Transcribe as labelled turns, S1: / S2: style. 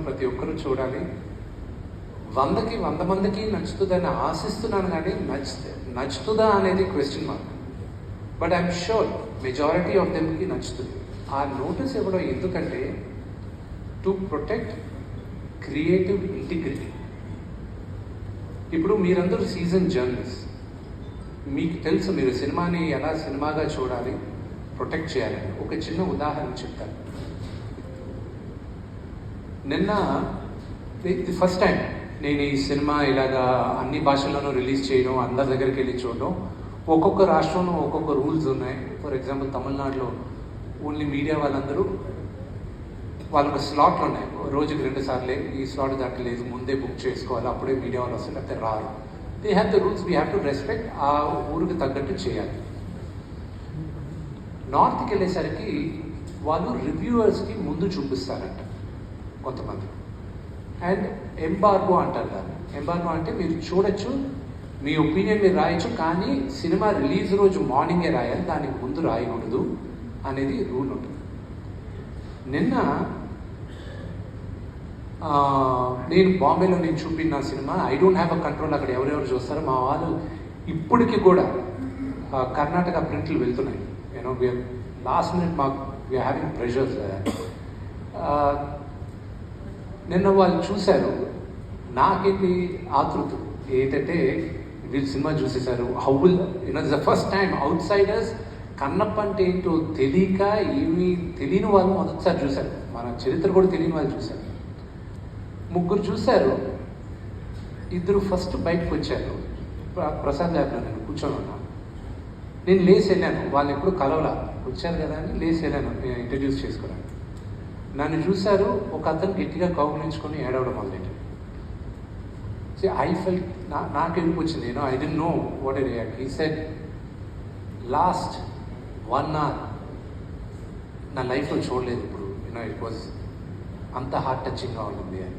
S1: ప్రతి ఒక్కరూ చూడాలి. 100కి 100 మందికి నచ్చుతుందని ఆశిస్తున్నాను, కానీ నచ్చుతుందా అనేది question mark. But I'm sure majority of దెమ్కి నచ్చుతుంది. ఆ నోటీస్ ఇవ్వడం ఎందుకంటే టు ప్రొటెక్ట్ క్రియేటివ్ ఇంటిగ్రిటీ. ఇప్పుడు మీరందరూ సీజన్ జర్నలిస్ట్, మీకు తెలుసు మీరు సినిమాని ఎలా సినిమాగా చూడాలి, ప్రొటెక్ట్ చేయాలని. ఒక చిన్న ఉదాహరణ చెప్తాను. నిన్న ఇది ఫస్ట్ టైం నేను ఈ సినిమా ఇలాగా అన్ని భాషల్లోనూ రిలీజ్ చేయడం, అందరి దగ్గరికి వెళ్ళి చూడడం. ఒక్కొక్క రాష్ట్రంలో ఒక్కొక్క రూల్స్ ఉన్నాయి. ఫర్ ఎగ్జాంపుల్ తమిళనాడులో ఓన్లీ మీడియా వాళ్ళందరూ వాళ్ళకు స్లాట్లు ఉన్నాయి, రోజుకి 2 సార్లే, ఈ స్లాట్ దాటలేదు, ముందే బుక్ చేసుకోవాలి, అప్పుడే మీడియా వాళ్ళు వస్తారు, లేకపోతే రారు. They have the rules, we have to respect. ఆ ఊరికి తగ్గట్టు చేయాలి. నార్త్కి వెళ్ళేసరికి వాళ్ళు రివ్యూవర్స్కి ముందు చూపిస్తారంట కొంతమంది. అండ్ ఎంబార్గో అంటారు దాన్ని. ఎంబార్గో అంటే మీరు చూడొచ్చు, మీ ఒపీనియన్ మీరు రాయొచ్చు, కానీ సినిమా రిలీజ్ రోజు మార్నింగే రాయాలి, దానికి ముందు రాయకూడదు అనేది రూల్ ఉంటుంది. నిన్న నేను బాంబేలో నేను చూపిన cinema I don't have a control, అక్కడ ఎవరెవరు చూస్తారో మా వాళ్ళు ఇప్పటికీ కూడా కర్ణాటక ప్రింట్లు వెళ్తున్నాయి. యూనో వీఆర్ లాస్ట్ మినిట్ మాకు వీఆర్ హ్యావింగ్ ప్రెషర్స్. నిన్న వాళ్ళు చూశారు, నాకేంటి ఆతృత ఏంటంటే వీళ్ళు సినిమా చూసేశారు. How will the first time outsiders Kannappa అంటే ఏంటో తెలియక ఏమీ తెలియని వాళ్ళు మొదటిసారి చూశారు. మన చరిత్ర కూడా తెలియని వాళ్ళు చూశారు. 3 చూశారు, 2 ఫస్ట్ బయటకు వచ్చారు. ప్రసాద్ ల్యాబ్లో నేను కూర్చొని ఉన్నా. నేను లేచి వెళ్ళాను, వాళ్ళు ఎప్పుడు కలవలా, వచ్చారు కదా అని లేచి వెళ్ళాను నేను ఇంట్రడ్యూస్ చేసుకోవడానికి. నన్ను చూశారు, ఒక అతను గట్టిగా కౌగులించుకొని ఏడవడం మొదలెట్టాడు. ఐ ఫెల్ నాకు ఎందుకు వచ్చింది, నేను I don't know what it react. He said last 1 hour నా లైఫ్లో చూడలేదు ఇప్పుడు, ఇట్ వాజ్ అంత హార్ట్ టచింగ్గా ఉంటుంది అని.